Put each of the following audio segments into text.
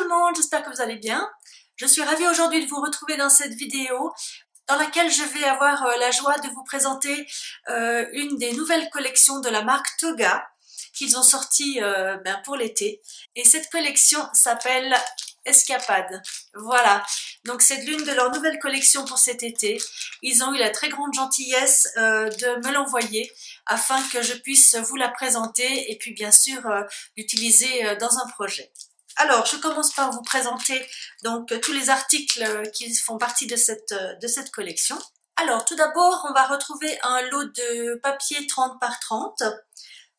tout le monde, j'espère que vous allez bien. Je suis ravie aujourd'hui de vous retrouver dans cette vidéo dans laquelle je vais avoir la joie de vous présenter une des nouvelles collections de la marque Toga qu'ils ont sorti pour l'été. Et cette collection s'appelle Escapade. Voilà, donc c'est l'une de leurs nouvelles collections pour cet été. Ils ont eu la très grande gentillesse de me l'envoyer afin que je puisse vous la présenter et puis bien sûr l'utiliser dans un projet. Alors, je commence par vous présenter donc tous les articles qui font partie de cette collection. Alors, tout d'abord, on va retrouver un lot de papier 30 par 30.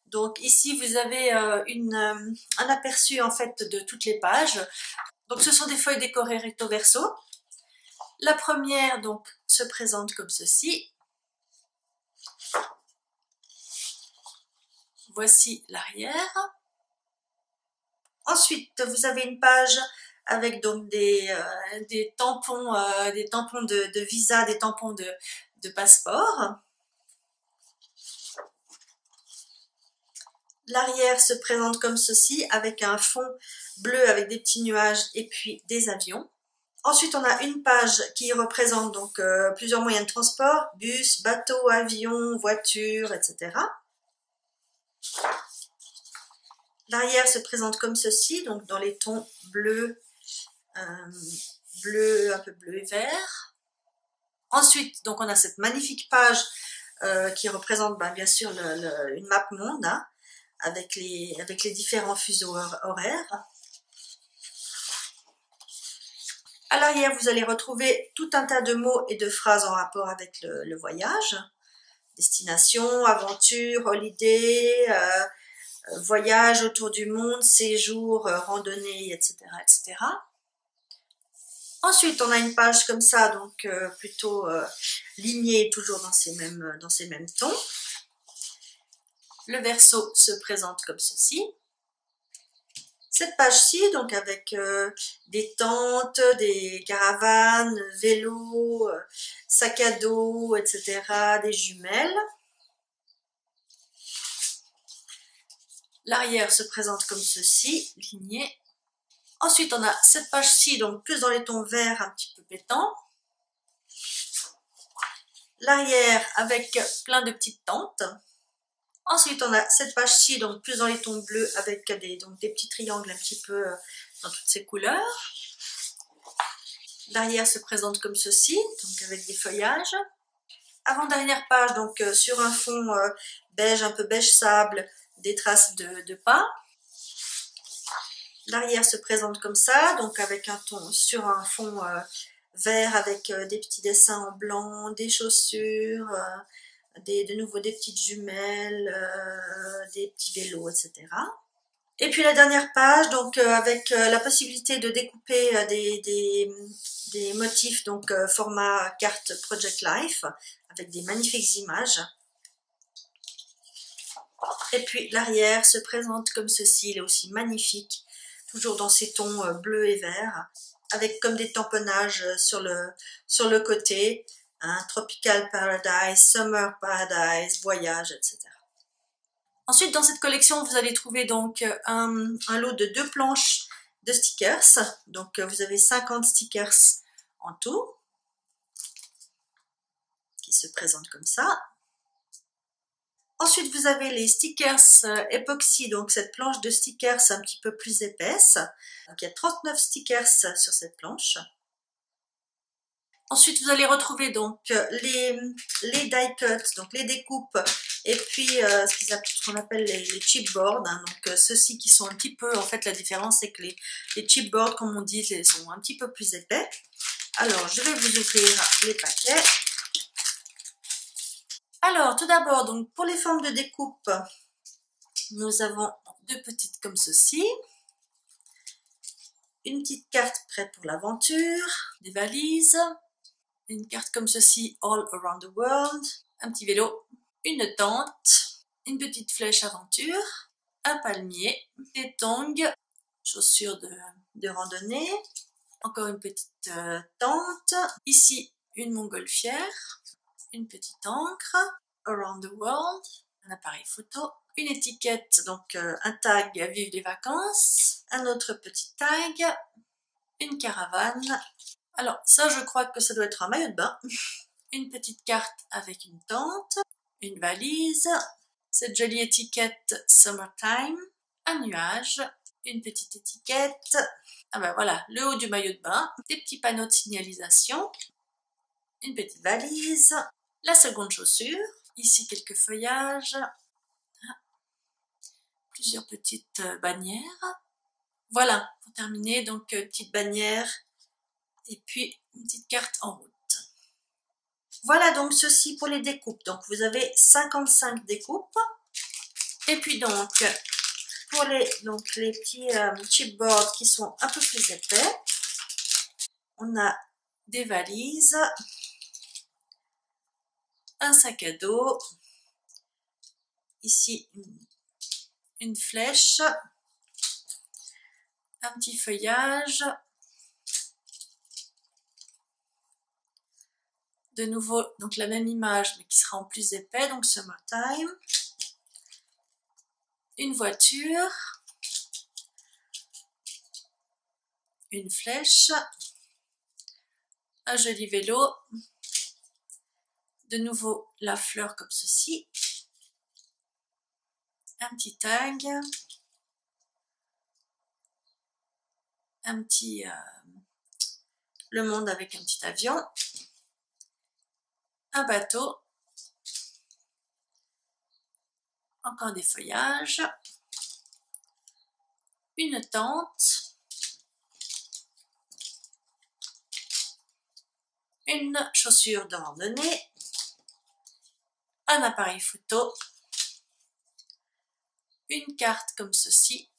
Donc ici, vous avez un aperçu en fait de toutes les pages. Donc ce sont des feuilles décorées recto verso. La première donc se présente comme ceci. Voici l'arrière. Ensuite, vous avez une page avec donc des tampons de visa, des tampons de passeport. L'arrière se présente comme ceci, avec un fond bleu avec des petits nuages et puis des avions. Ensuite, on a une page qui représente donc plusieurs moyens de transport, bus, bateau, avion, voiture, etc. L'arrière se présente comme ceci, donc dans les tons bleu, un peu bleu et vert. Ensuite, donc on a cette magnifique page qui représente bien sûr une map monde, hein, avec les différents fuseaux horaires. À l'arrière, vous allez retrouver tout un tas de mots et de phrases en rapport avec le voyage. Destination, aventure, holiday, voyage autour du monde, séjour, randonnée, etc., etc. Ensuite, on a une page comme ça, donc plutôt lignée, toujours dans ces mêmes tons. Le verso se présente comme ceci. Cette page-ci, donc avec des tentes, des caravanes, vélos, sacs à dos, etc., des jumelles. L'arrière se présente comme ceci, ligné. Ensuite, on a cette page-ci, donc plus dans les tons verts, un petit peu pétants. L'arrière avec plein de petites tentes. Ensuite, on a cette page-ci, donc plus dans les tons bleus, avec des petits triangles un petit peu dans toutes ces couleurs. L'arrière se présente comme ceci, donc avec des feuillages. Avant-dernière page, donc sur un fond beige, un peu beige sable, des traces de pas. L'arrière se présente comme ça, donc avec sur un fond vert avec des petits dessins en blanc, des chaussures, de nouveau des petites jumelles, des petits vélos, etc. Et puis la dernière page, donc avec la possibilité de découper des motifs, donc format carte Project Life, avec des magnifiques images. Et puis l'arrière se présente comme ceci, il est aussi magnifique, toujours dans ces tons bleus et verts, avec comme des tamponnages sur le côté, hein, Tropical Paradise, Summer Paradise, Voyage, etc. Ensuite, dans cette collection, vous allez trouver donc un lot de 2 planches de stickers. Donc, vous avez 50 stickers en tout, qui se présentent comme ça. Ensuite, vous avez les stickers époxy, donc cette planche de stickers un petit peu plus épaisse. Donc, il y a 39 stickers sur cette planche. Ensuite, vous allez retrouver donc les die cuts, donc les découpes, et puis ce qu'on appelle les chipboards. Hein, donc ceux-ci qui sont un petit peu, en fait, la différence, c'est que les chipboards, comme on dit, ils sont un petit peu plus épais. Alors, je vais vous ouvrir les paquets. Alors, tout d'abord, donc pour les formes de découpe, nous avons 2 petites comme ceci. Une petite carte prête pour l'aventure, des valises. Une carte comme ceci, All Around the World, un petit vélo, une tente, une petite flèche aventure, un palmier, des tongs, chaussures de randonnée, encore une petite tente, ici une montgolfière, une petite encre, Around the World, un appareil photo, une étiquette, donc un tag Vive les vacances, un autre petit tag, une caravane. Alors ça, je crois que ça doit être un maillot de bain, une petite carte avec une tente, une valise, cette jolie étiquette Summertime, un nuage, une petite étiquette, ah ben voilà, le haut du maillot de bain, des petits panneaux de signalisation, une petite valise, la seconde chaussure, ici quelques feuillages, plusieurs petites bannières. Voilà, pour terminer, donc petite bannière et puis une petite carte en route. Voilà donc ceci pour les découpes. Donc vous avez 55 découpes. Et puis donc pour les petits chipboards qui sont un peu plus épais, on a des valises, un sac à dos, ici une flèche, un petit feuillage, de nouveau donc la même image mais qui sera en plus épais, donc Summertime, une voiture, une flèche, un joli vélo, de nouveau la fleur comme ceci, un petit tag, un petit le monde avec un petit avion, un bateau, encore des feuillages, une tente, une chaussure de randonnée, un appareil photo, une carte comme ceci,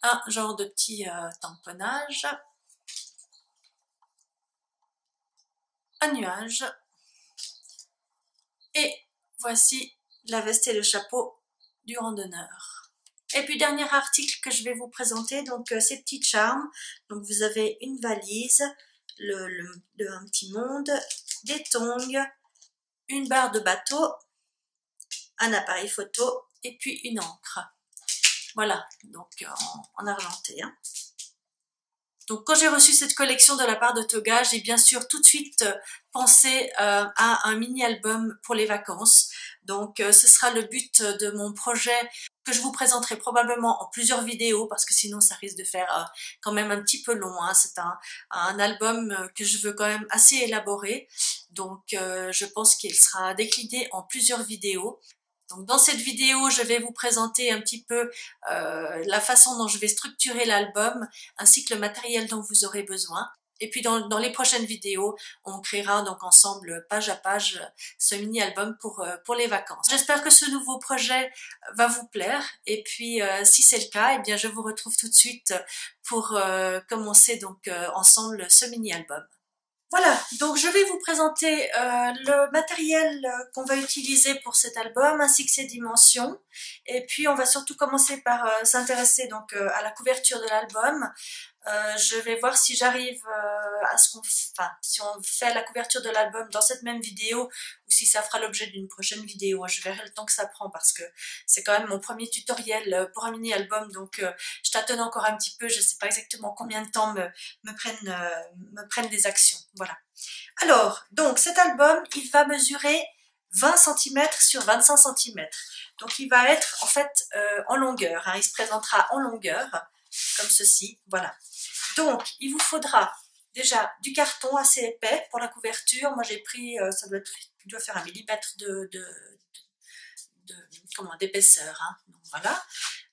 un genre de petit tamponnage, un nuage, et voici la veste et le chapeau du randonneur. Et puis dernier article que je vais vous présenter, donc ces petits charmes. Donc vous avez une valise, un petit monde, des tongs, une barre de bateau, un appareil photo et puis une encre. Voilà, donc en argenté. Hein. Donc quand j'ai reçu cette collection de la part de Toga, j'ai bien sûr tout de suite pensé à un mini-album pour les vacances. Donc ce sera le but de mon projet que je vous présenterai probablement en plusieurs vidéos parce que sinon ça risque de faire quand même un petit peu long. Hein. C'est un album que je veux quand même assez élaboré. Donc je pense qu'il sera décliné en plusieurs vidéos. Donc dans cette vidéo, je vais vous présenter un petit peu la façon dont je vais structurer l'album, ainsi que le matériel dont vous aurez besoin. Et puis dans les prochaines vidéos, on créera donc ensemble, page à page, ce mini-album pour les vacances. J'espère que ce nouveau projet va vous plaire. Et puis si c'est le cas, eh bien je vous retrouve tout de suite pour commencer donc ensemble ce mini-album. Voilà, donc je vais vous présenter le matériel qu'on va utiliser pour cet album ainsi que ses dimensions. Et puis on va surtout commencer par s'intéresser donc à la couverture de l'album. Je vais voir si j'arrive à si on fait la couverture de l'album dans cette même vidéo ou si ça fera l'objet d'une prochaine vidéo. Je verrai le temps que ça prend parce que c'est quand même mon premier tutoriel pour un mini-album, donc je tâtonne encore un petit peu, je ne sais pas exactement combien de temps me prennent les actions. Voilà. Alors, donc cet album, il va mesurer 20 cm sur 25 cm. Donc il va être en fait en longueur, hein. Il se présentera en longueur, comme ceci, voilà. Donc, il vous faudra déjà du carton assez épais pour la couverture. Moi, j'ai pris, il doit faire 1 millimètre d'épaisseur. Hein. Donc, voilà.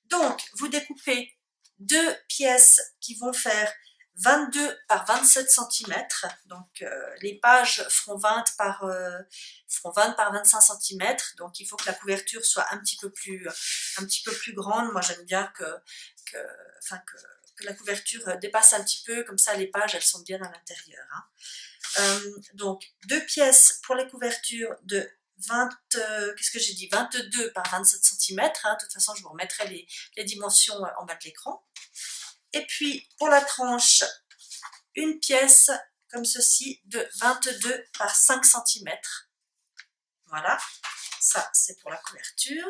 Donc, vous découpez 2 pièces qui vont faire 22 par 27 cm. Donc, les pages feront 20 par 25 cm. Donc, il faut que la couverture soit un petit peu plus grande. Moi, j'aime bien que la couverture dépasse un petit peu, comme ça les pages elles sont bien à l'intérieur. Hein. Donc 2 pièces pour les couvertures de 22 par 27 cm. Hein. De toute façon, je vous remettrai les dimensions en bas de l'écran. Et puis pour la tranche, une pièce comme ceci de 22 par 5 cm. Voilà, ça c'est pour la couverture.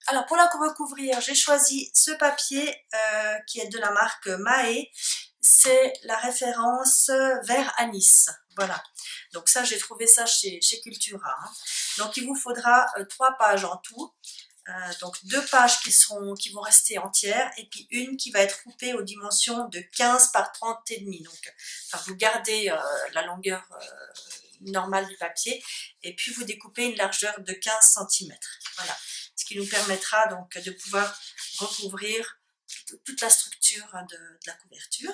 Alors pour la recouvrir, j'ai choisi ce papier qui est de la marque Mahé. C'est la référence vert anis. Voilà, donc ça j'ai trouvé ça chez Cultura. Hein. Donc il vous faudra 3 pages en tout. Donc 2 pages qui vont rester entières et puis une qui va être coupée aux dimensions de 15 par 30 et demi. Donc enfin, vous gardez la longueur normale du papier et puis vous découpez une largeur de 15 cm. Voilà, ce qui nous permettra donc de pouvoir recouvrir toute la structure de la couverture.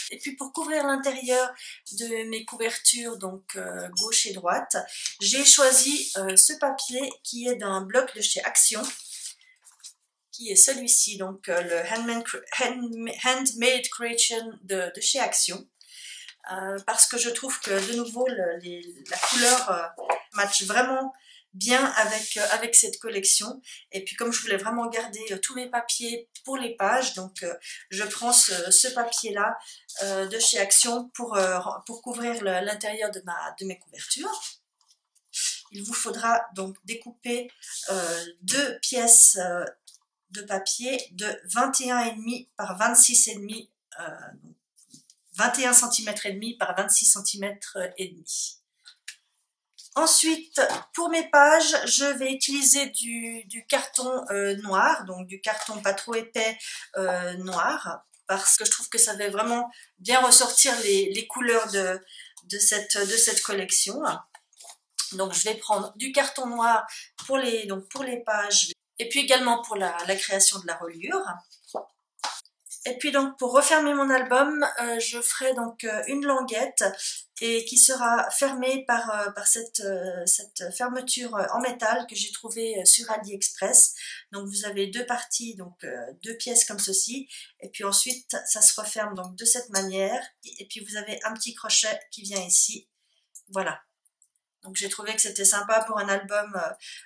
Et puis pour couvrir l'intérieur de mes couvertures, donc gauche et droite, j'ai choisi ce papier qui est d'un bloc de chez Action, qui est celui-ci, donc le Handmade Creation de chez Action. Parce que je trouve que de nouveau la couleur match vraiment bien avec cette collection. Et puis comme je voulais vraiment garder tous mes papiers pour les pages, donc je prends ce papier là de chez Action pour couvrir l'intérieur de mes couvertures. Il vous faudra donc découper 2 pièces de papier de 21,5 par 26,5 21 cm et demi par 26 cm et demi. Ensuite, pour mes pages, je vais utiliser du carton noir, donc du carton pas trop épais noir, parce que je trouve que ça va vraiment bien ressortir les couleurs de cette collection. Donc je vais prendre du carton noir pour les pages et puis également pour la création de la reliure. Et puis donc pour refermer mon album, je ferai donc une languette et qui sera fermée par cette fermeture en métal que j'ai trouvée sur AliExpress. Donc vous avez 2 parties, donc 2 pièces comme ceci, et puis ensuite ça se referme donc de cette manière, et puis vous avez un petit crochet qui vient ici, voilà. Donc j'ai trouvé que c'était sympa pour un album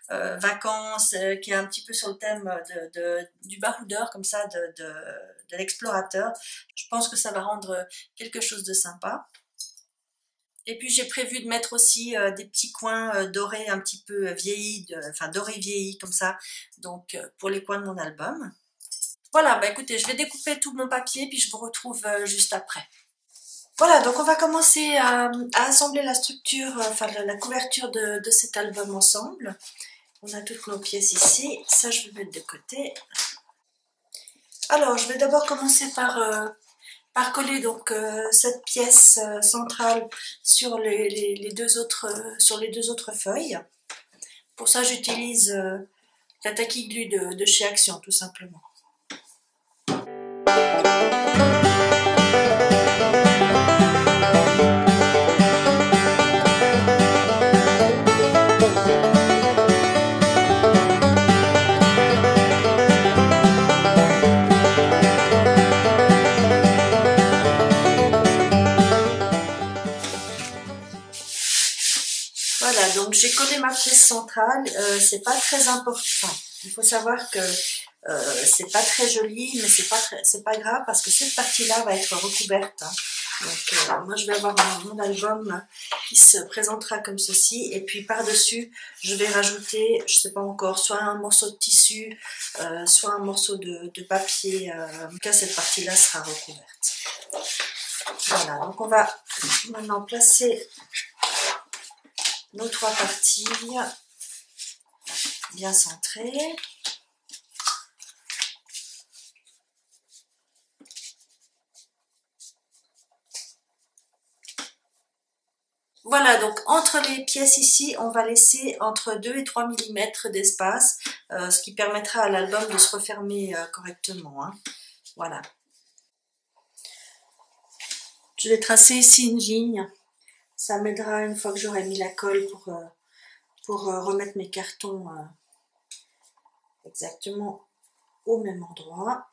vacances qui est un petit peu sur le thème du baroudeur, comme ça, de l'explorateur. Je pense que ça va rendre quelque chose de sympa. Et puis j'ai prévu de mettre aussi des petits coins dorés un petit peu vieillis, enfin dorés vieillis comme ça, donc pour les coins de mon album. Voilà, bah écoutez, je vais découper tout mon papier puis je vous retrouve juste après. Voilà, donc on va commencer à assembler la structure, enfin la couverture de cet album ensemble. On a toutes nos pièces ici, ça je vais mettre de côté. Alors je vais d'abord commencer par coller donc cette pièce centrale sur les deux autres feuilles. Pour ça j'utilise la Tacky Glue de chez Action tout simplement. Voilà, donc j'ai collé ma pièce centrale, c'est pas très important. Il faut savoir que c'est pas très joli, mais c'est pas grave parce que cette partie-là va être recouverte. Hein. Donc moi je vais avoir mon album qui se présentera comme ceci, et puis par-dessus je vais rajouter, je sais pas encore, soit un morceau de tissu, soit un morceau de papier. En tout cas cette partie-là sera recouverte. Voilà, donc on va maintenant placer nos 3 parties bien centrées. Voilà, donc entre les pièces ici, on va laisser entre 2 et 3 mm d'espace, ce qui permettra à l'album de se refermer correctement. Hein. Voilà. Je vais tracer ici une ligne. Ça m'aidera une fois que j'aurai mis la colle pour remettre mes cartons exactement au même endroit.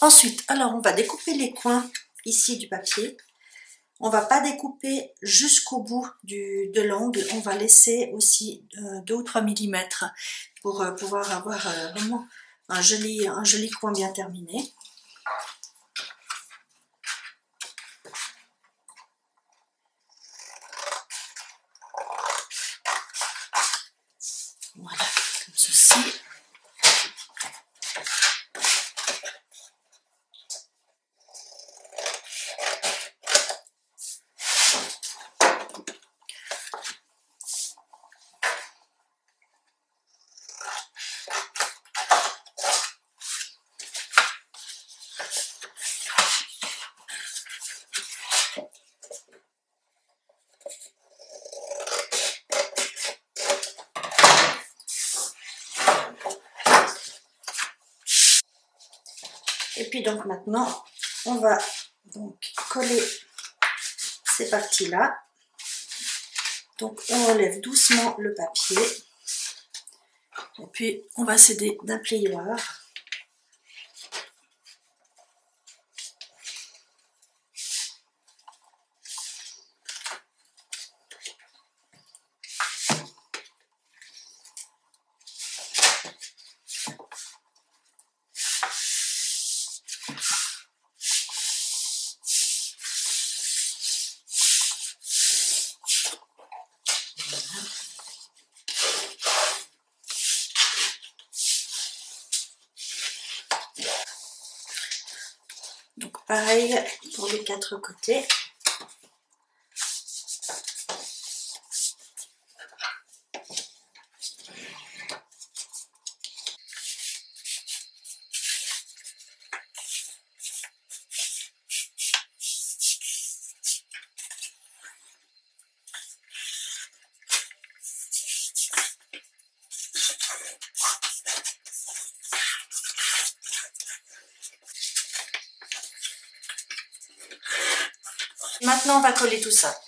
Ensuite, alors on va découper les coins ici du papier. On va pas découper jusqu'au bout de l'angle, on va laisser aussi 2 ou 3 mm pour pouvoir avoir vraiment un joli coin bien terminé. Voilà, comme ceci. Et puis donc maintenant, on va donc coller ces parties-là. Donc on enlève doucement le papier. Et puis on va s'aider d'un plioir. Donc pareil pour les 4 côtés. Maintenant on va coller tout ça.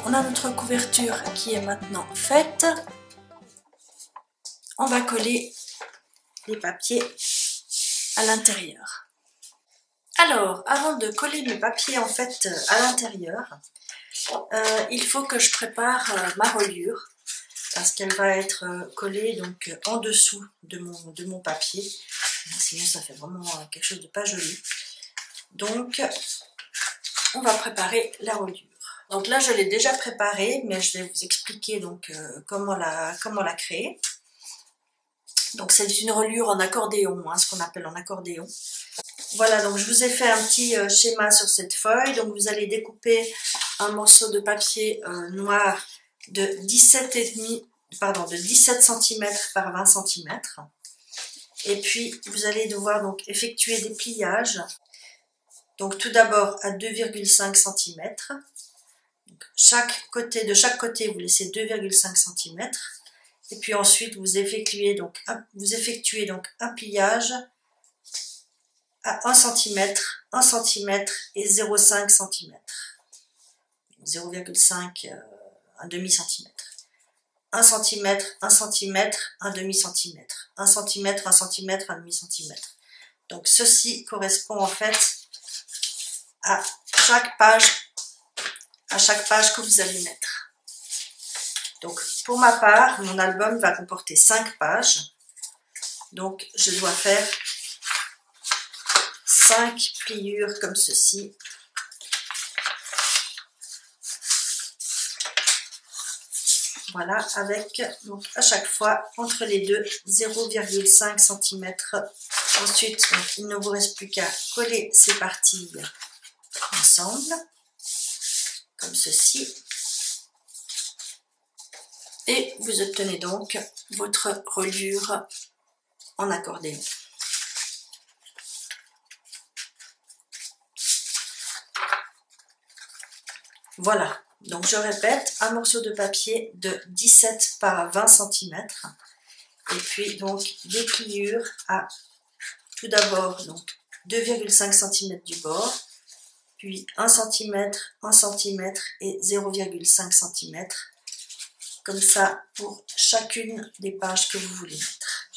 On a notre couverture qui est maintenant faite. On va coller les papiers à l'intérieur. Alors, avant de coller le papier en fait à l'intérieur, il faut que je prépare ma reliure parce qu'elle va être collée donc en dessous de mon papier. Sinon, ça fait vraiment quelque chose de pas joli. Donc, on va préparer la reliure. Donc là, je l'ai déjà préparée, mais je vais vous expliquer donc comment la créer. Donc c'est une reliure en accordéon, hein, ce qu'on appelle en accordéon. Voilà, donc je vous ai fait un petit schéma sur cette feuille. Donc vous allez découper un morceau de papier noir de 17 cm par 20 cm. Et puis vous allez devoir donc effectuer des pliages. Donc tout d'abord à 2,5 cm. De chaque côté, vous laissez 2,5 cm. Et puis ensuite, vous effectuez donc un pliage à 1 cm, 1 cm et 0,5 cm. 0,5, un demi-centimètre. 1 cm, 1 cm, un demi-centimètre. 1 cm, 1 cm, un demi-centimètre. Donc ceci correspond en fait à chaque page que vous allez mettre. Donc pour ma part, mon album va comporter 5 pages. Donc je dois faire 5 pliures comme ceci. Voilà, avec donc à chaque fois entre les deux 0,5 cm. Ensuite, donc, il ne vous reste plus qu'à coller ces parties ensemble. comme ceci. Et vous obtenez donc votre reliure en accordéon. Voilà, donc je répète, un morceau de papier de 17 par 20 cm et puis donc des pliures à tout d'abord 2,5 cm du bord, puis 1 cm, 1 cm et 0,5 cm, comme ça pour chacune des pages que vous voulez mettre.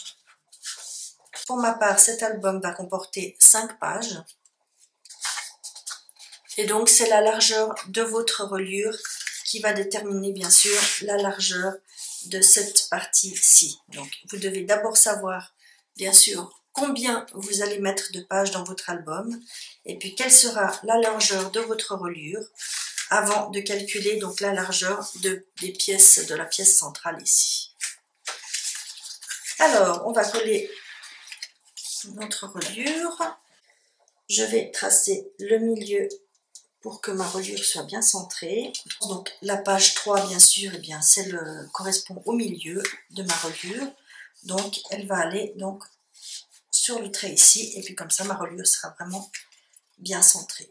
Pour ma part, cet album va comporter 5 pages. Et donc, c'est la largeur de votre reliure qui va déterminer, bien sûr, la largeur de cette partie-ci. Donc, vous devez d'abord savoir, bien sûr, combien vous allez mettre de pages dans votre album et puis quelle sera la largeur de votre reliure avant de calculer donc la largeur de la pièce centrale ici. Alors, on va coller notre reliure. Je vais tracer le milieu pour que ma reliure soit bien centrée. Donc la page 3, bien sûr, eh bien, correspond au milieu de ma reliure. Donc elle va aller donc sur le trait ici, et puis comme ça ma reliure sera vraiment bien centrée.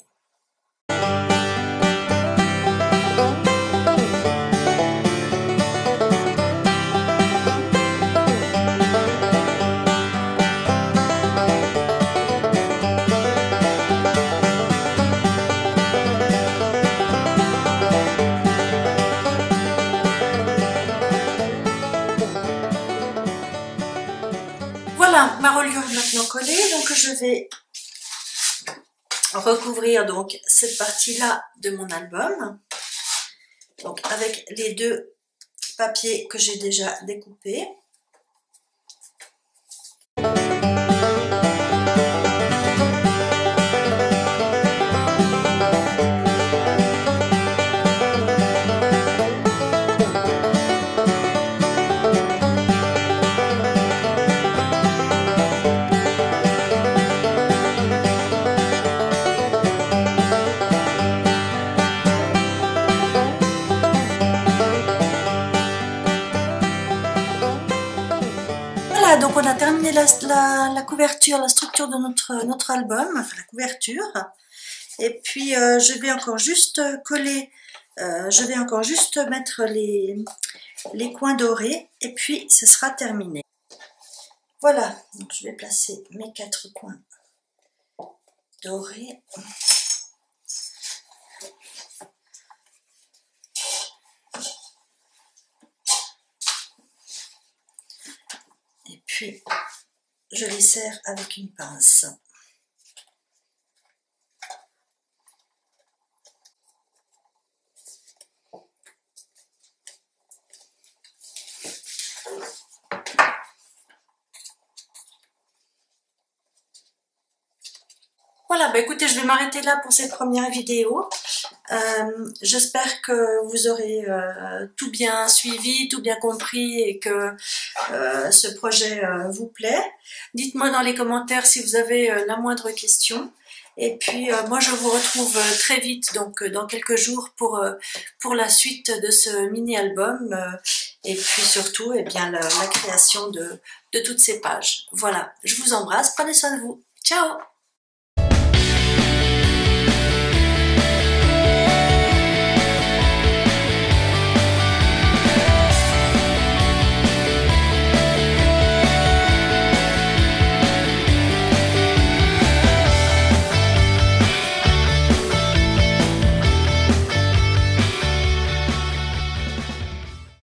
Voilà, ma reliure est maintenant collée, donc je vais recouvrir donc cette partie-là de mon album, donc avec les 2 papiers que j'ai déjà découpés. Donc on a terminé la couverture, la structure de notre album, enfin la couverture. Et puis je vais encore juste coller, je vais encore juste mettre les coins dorés et puis ce sera terminé. Voilà, donc je vais placer mes 4 coins dorés. Et puis, je les serre avec une pince. Voilà, bah écoutez, je vais m'arrêter là pour cette première vidéo. J'espère que vous aurez tout bien suivi, tout bien compris et que ce projet vous plaît. Dites-moi dans les commentaires si vous avez la moindre question. Et puis moi je vous retrouve très vite, donc dans quelques jours pour la suite de ce mini-album et puis surtout eh bien, la création de toutes ces pages. Voilà, je vous embrasse, prenez soin de vous. Ciao!